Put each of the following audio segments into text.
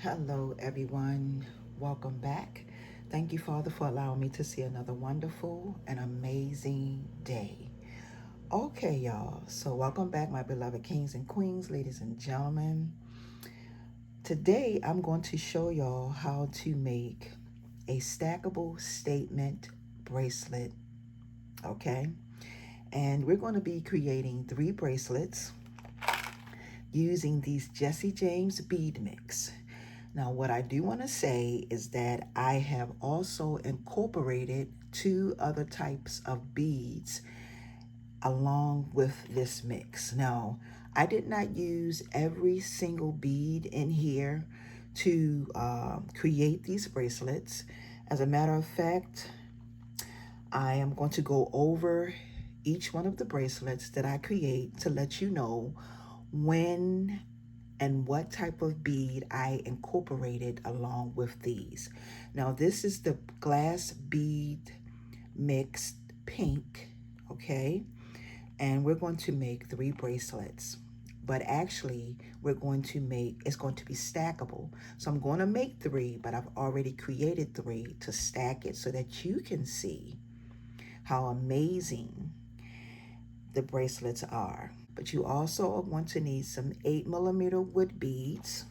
Hello, everyone. Welcome back. Thank you, Father, for allowing me to see another wonderful and amazing day. Okay, y'all. So, welcome back, my beloved kings and queens, ladies and gentlemen. Today, I'm going to show y'all how to make a stackable statement bracelet. Okay. And we're going to be creating 3 bracelets using these Jesse James bead mix. Now, what I do want to say is that I have also incorporated 2 other types of beads along with this mix. Now, I did not use every single bead in here to create these bracelets. As a matter of fact, I am going to go over each one of the bracelets that I create to let you know when and what type of bead I incorporated along with these. Now, this is the glass bead mixed pink, okay? And we're going to make 3 bracelets. But actually, it's going to be stackable. So I'm going to make 3, but I've already created 3 to stack it so that you can see how amazing the bracelets are. But you also are going to need some 8mm wood beads.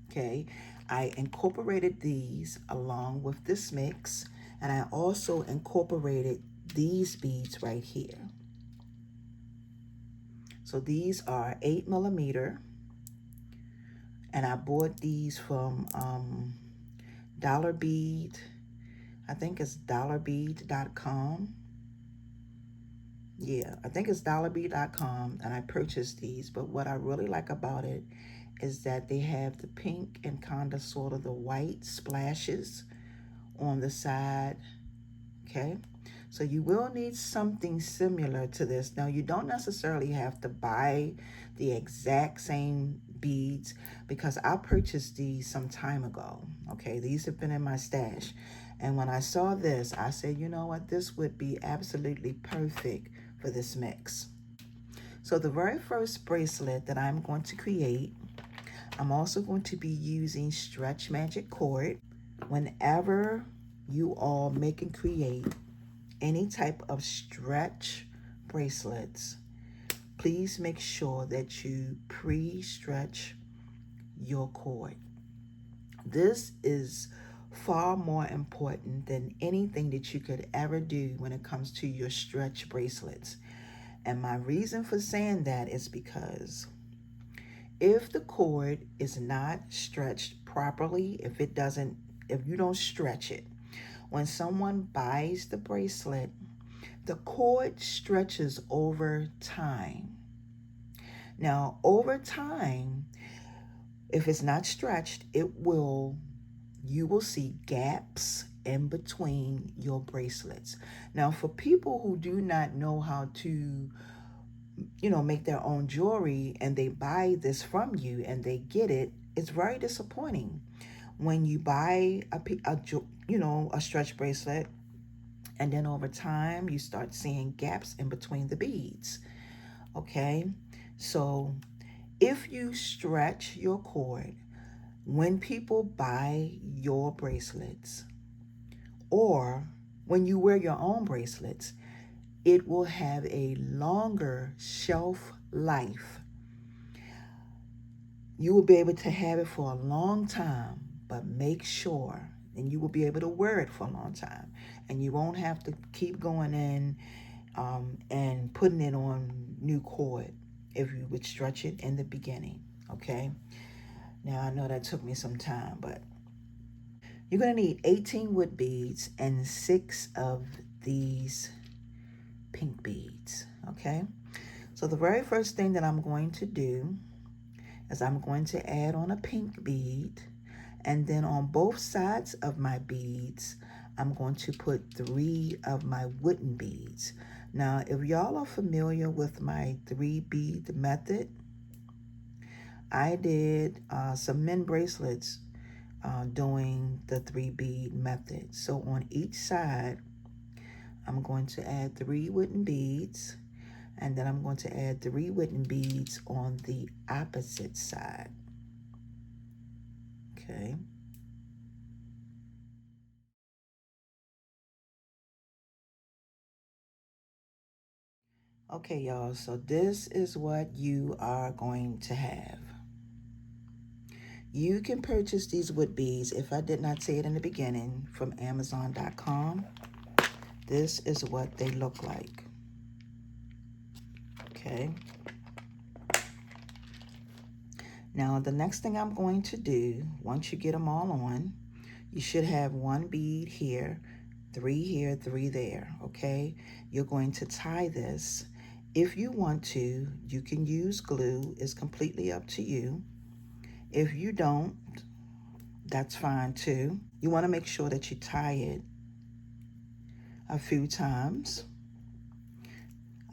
Okay, I incorporated these along with this mix, and I also incorporated these beads right here. So these are 8mm, and I bought these from Dollar Bead. I think it's dollarbead.com. Yeah, I think it's dollarbead.com, and I purchased these. But what I really like about it is that they have the pink and kind of sort of the white splashes on the side. Okay, so you will need something similar to this. Now, you don't necessarily have to buy the exact same beads because I purchased these some time ago. Okay, these have been in my stash, and when I saw this, I said, you know what, this would be absolutely perfect for this mix. So the very first bracelet that I'm going to create, I'm also going to be using stretch magic cord. Whenever you all make and create any type of stretch bracelets, please make sure that you pre-stretch your cord. This is far more important than anything that you could ever do when it comes to your stretch bracelets. And my reason for saying that is because if the cord is not stretched properly, if you don't stretch it, when someone buys the bracelet, the cord stretches over time. Now, over time, if it's not stretched, you will see gaps in between your bracelets. Now, for people who do not know how to make their own jewelry and they buy this from you and they get it, it's very disappointing when you buy a stretch bracelet and then over time you start seeing gaps in between the beads. Okay, so if you stretch your cord when people buy your bracelets or when you wear your own bracelets, it will have a longer shelf life. You will be able to have it for a long time, but make sure, and you will be able to wear it for a long time. And you won't have to keep going in and putting it on new cord if you would stretch it in the beginning, okay? Now, I know that took me some time, but you're going to need 18 wood beads and 6 of these pink beads, okay? So the very first thing that I'm going to do is I'm going to add on a pink bead, and then on both sides of my beads, I'm going to put 3 of my wooden beads. Now, if y'all are familiar with my 3-bead method, I did some men bracelets doing the 3-bead method. So on each side, I'm going to add 3 wooden beads, and then I'm going to add 3 wooden beads on the opposite side. Okay. Okay, y'all, so this is what you are going to have. You can purchase these wood beads, if I did not say it in the beginning, from Amazon.com. This is what they look like. Okay. Now, the next thing I'm going to do, once you get them all on, you should have one bead here, 3 there, okay? You're going to tie this. If you want to, you can use glue. It's completely up to you. If you don't, that's fine too. You want to make sure that you tie it a few times.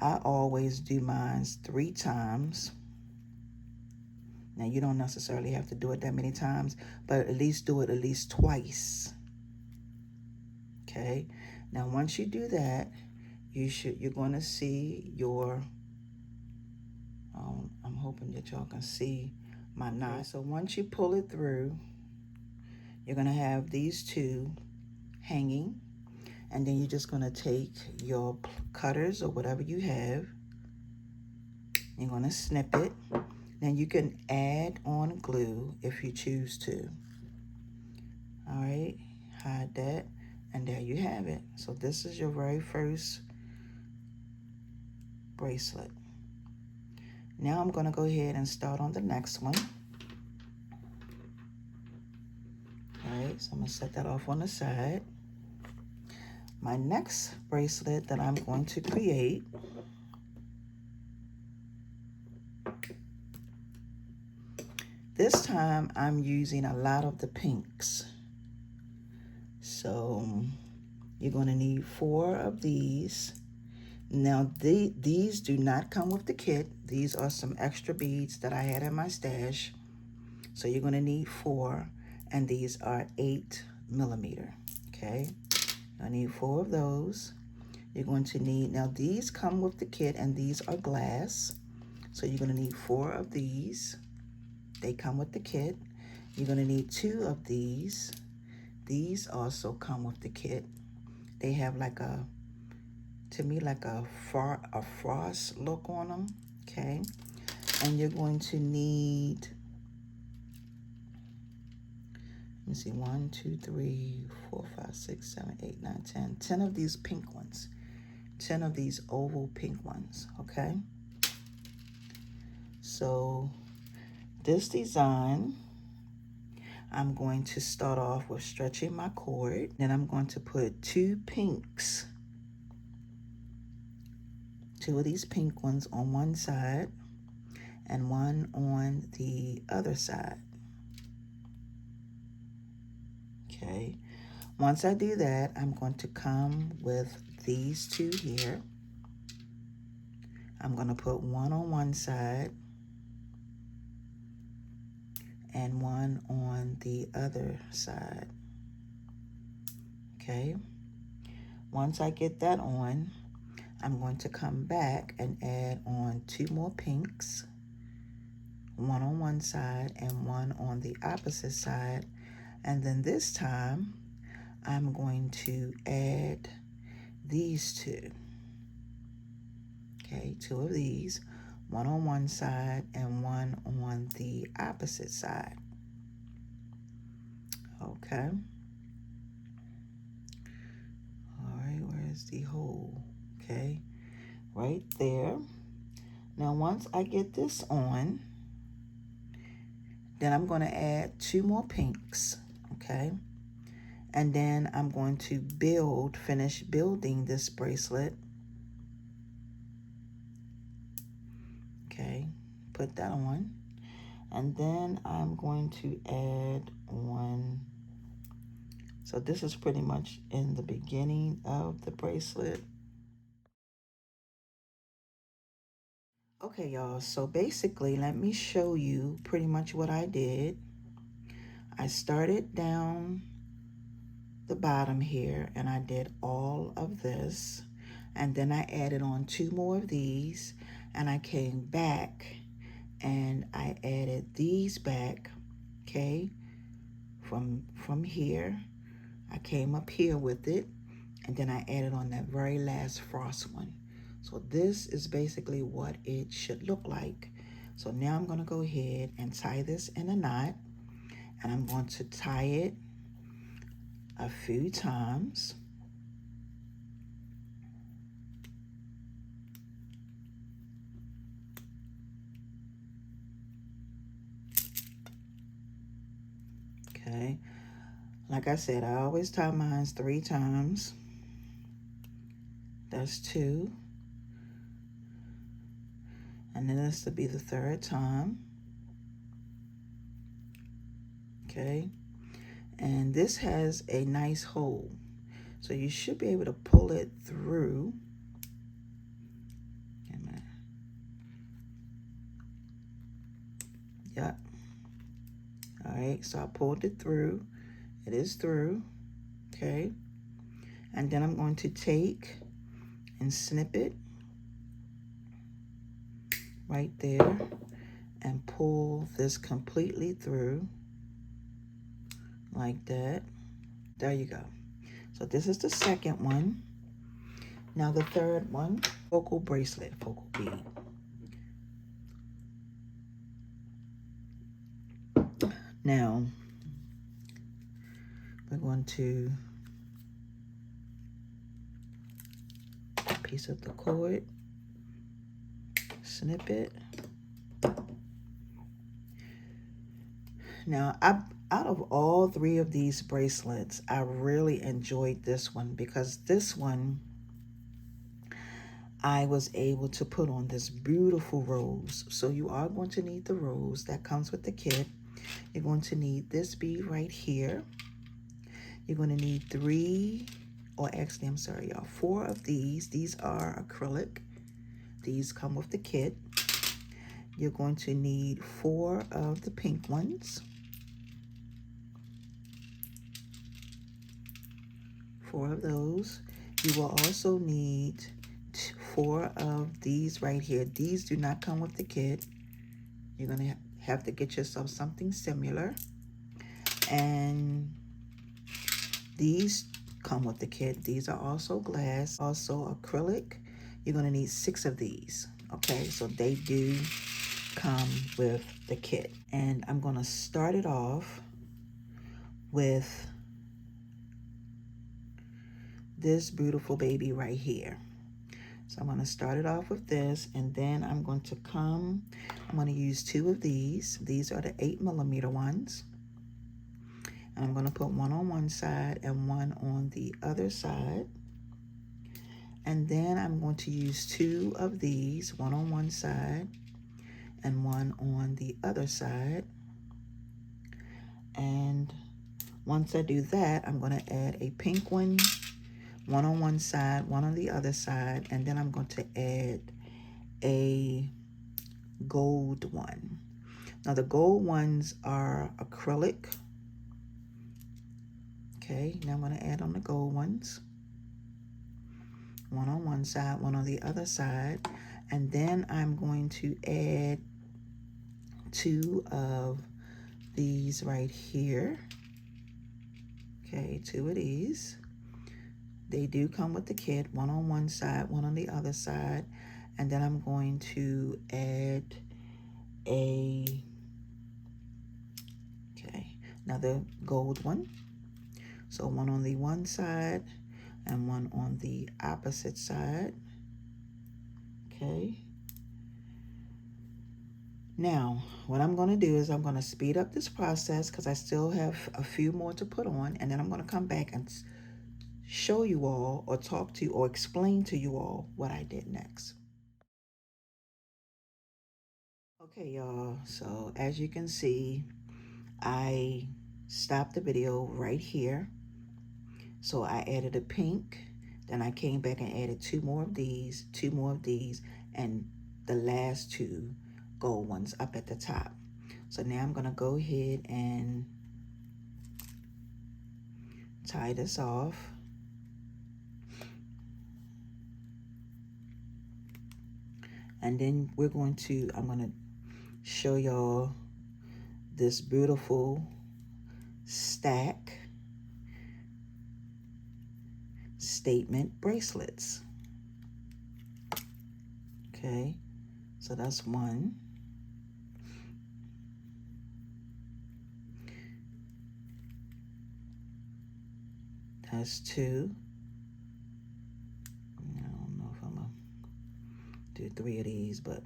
I always do mine 3 times. Now, you don't necessarily have to do it that many times, but at least do it at least twice. Okay? Now, once you do that, you're going to see your, I'm hoping that y'all can see my knot. So once you pull it through, you're going to have these 2 hanging, and then you're just going to take your cutters or whatever you have. You're going to snip it. Then you can add on glue if you choose to. All right, hide that, and there you have it. So this is your very first bracelet. Now I'm going to go ahead and start on the next one. All right, so I'm going to set that off on the side. My next bracelet that I'm going to create, this time I'm using a lot of the pinks. So you're going to need 4 of these. Now, these do not come with the kit. These are some extra beads that I had in my stash. So you're going to need 4, and these are 8mm, okay? I need 4 of those. You're going to need, now these come with the kit, and these are glass. So you're going to need 4 of these. They come with the kit. You're going to need 2 of these. These also come with the kit. They have like a, to me, like a frost look on them, okay? And you're going to need, let me see, 1, 2, 3, 4, 5, 6, 7, 8, 9, 10. 10 of these pink ones. 10 of these oval pink ones, okay? So this design, I'm going to start off with stretching my cord. Then I'm going to put 2 pinks, 2 of these pink ones on one side and 1 on the other side. Okay. Once I do that, I'm going to come with these 2 here. I'm going to put 1 on one side and 1 on the other side. Okay. Once I get that on, I'm going to come back and add on 2 more pinks, 1 on one side and 1 on the opposite side. And then this time, I'm going to add these 2. Okay, 2 of these, 1 on one side and 1 on the opposite side. Okay. All right, where's the hole? Okay, right there. Now, once I get this on, then I'm going to add 2 more pinks, okay? And then I'm going to finish building this bracelet. Okay, put that on. And then I'm going to add on, so this is pretty much in the beginning of the bracelet. Okay, y'all, so basically, let me show you pretty much what I did. I started down the bottom here, and I did all of this, and then I added on 2 more of these, and I came back and I added these back, okay? from here. I came up here with it, and then I added on that very last frost one. So this is basically what it should look like. So now I'm going to go ahead and tie this in a knot, and I'm going to tie it a few times. Okay, like I said, I always tie mine 3 times. That's 2. And then this will be the 3rd time. Okay, and this has a nice hole, so you should be able to pull it through. Yep. All right, so I pulled it through. It is through. Okay, and then I'm going to take and snip it right there and pull this completely through like that. There you go. So this is the second one. Now the third one, focal bracelet, focal bead. Now we're going to piece up the cord, snip it. Now, out of all 3 of these bracelets, I really enjoyed this one because this one I was able to put on this beautiful rose. So you are going to need the rose that comes with the kit. You're going to need this bead right here. You're going to need 3, or actually, I'm sorry, y'all, 4 of these. These are acrylic. These come with the kit. You're going to need 4 of the pink ones. 4 of those. You will also need 4 of these right here. These do not come with the kit. You're going to have to get yourself something similar. And these come with the kit. These are also glass, also acrylic. You're going to need 6 of these. Okay, so they do come with the kit. And I'm going to start it off with this beautiful baby right here. So I'm going to start it off with this, and then I'm going to use 2 of these. These are the 8mm ones. And I'm going to put one on one side and one on the other side. And then I'm going to use 2 of these, one on one side and one on the other side. And once I do that, I'm going to add a pink one on one side, one on the other side, and then I'm going to add a gold one. Now the gold ones are acrylic. Okay, now I'm going to add on the gold ones. One on one side, one on the other side, and then I'm going to add 2 of these right here. Okay, 2 of these. They do come with the kit, one on one side, one on the other side. And then I'm going to add another gold one. So one on the one side and one on the opposite side. Okay. Now, what I'm going to do is I'm going to speed up this process because I still have a few more to put on. And then I'm going to come back and show you all, or talk to you, or explain to you all what I did next. Okay, y'all, so as you can see, I stopped the video right here. So I added a pink, then I came back and added 2 more of these, 2 more of these, and the last 2 gold ones up at the top. So now I'm gonna go ahead and tie this off. And then I'm gonna show y'all this beautiful statement bracelets. Okay, so that's one. That's two. I don't know if I'm gonna do three of these, but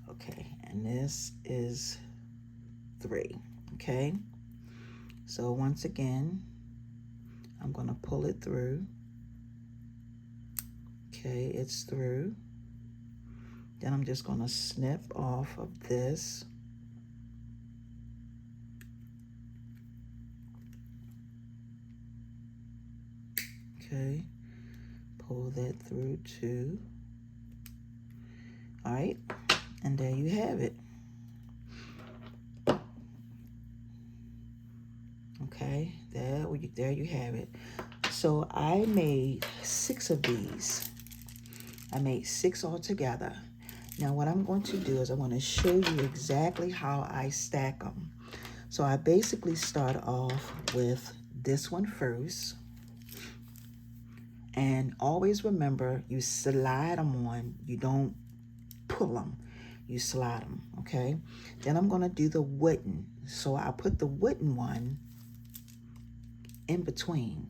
okay. And this is three. Okay, so once again, I'm gonna pull it through. Okay, it's through. Then I'm just gonna snip off of this. Okay, pull that through too. All right, and there you have it. Okay, there you have it. So I made 6 of these. I made 6 altogether. Now what I'm going to do is I want to show you exactly how I stack them. So I basically start off with this one first. And always remember, you slide them on. You don't pull them. You slide them, okay? Then I'm going to do the wooden. So I put the wooden one in between.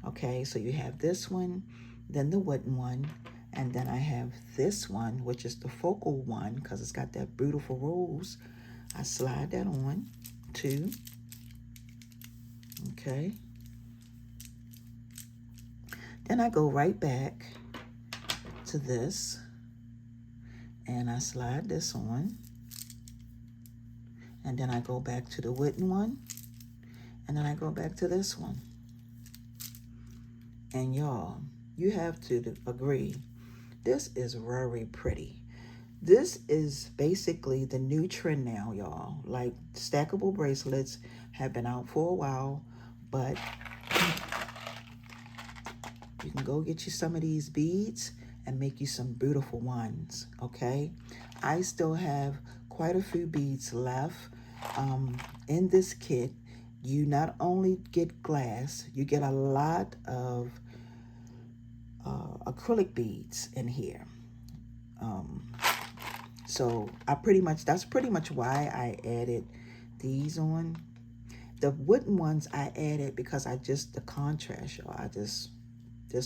Okay, so you have this one, then the wooden one, and then I have this one, which is the focal one, because it's got that beautiful rose. I slide that on too. Okay. Then I go right back to this, and I slide this on. And then I go back to the wooden one, and then I go back to this one. And y'all, you have to agree, this is very pretty. This is basically the new trend now, y'all. Like, stackable bracelets have been out for a while, but you can go get you some of these beads and make you some beautiful ones, okay? I still have quite a few beads left in this kit. You not only get glass, you get a lot of acrylic beads in here. So that's pretty much why I added these on. The wooden ones I added because the contrast, y'all. This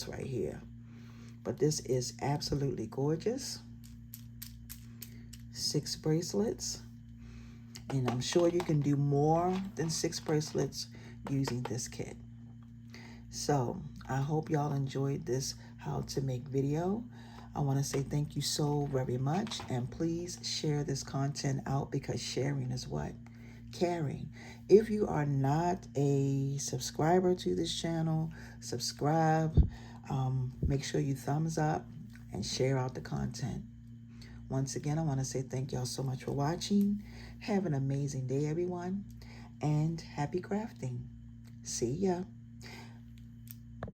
right here. But this is absolutely gorgeous. 6 bracelets. And I'm sure you can do more than 6 bracelets using this kit. So I hope y'all enjoyed this how to make video. I want to say thank you so very much, and please share this content out, because sharing is what? Caring. If you are not a subscriber to this channel, subscribe. Make sure you thumbs up and share out the content. Once again, I want to say thank y'all so much for watching. Have an amazing day, everyone, and happy crafting. See ya.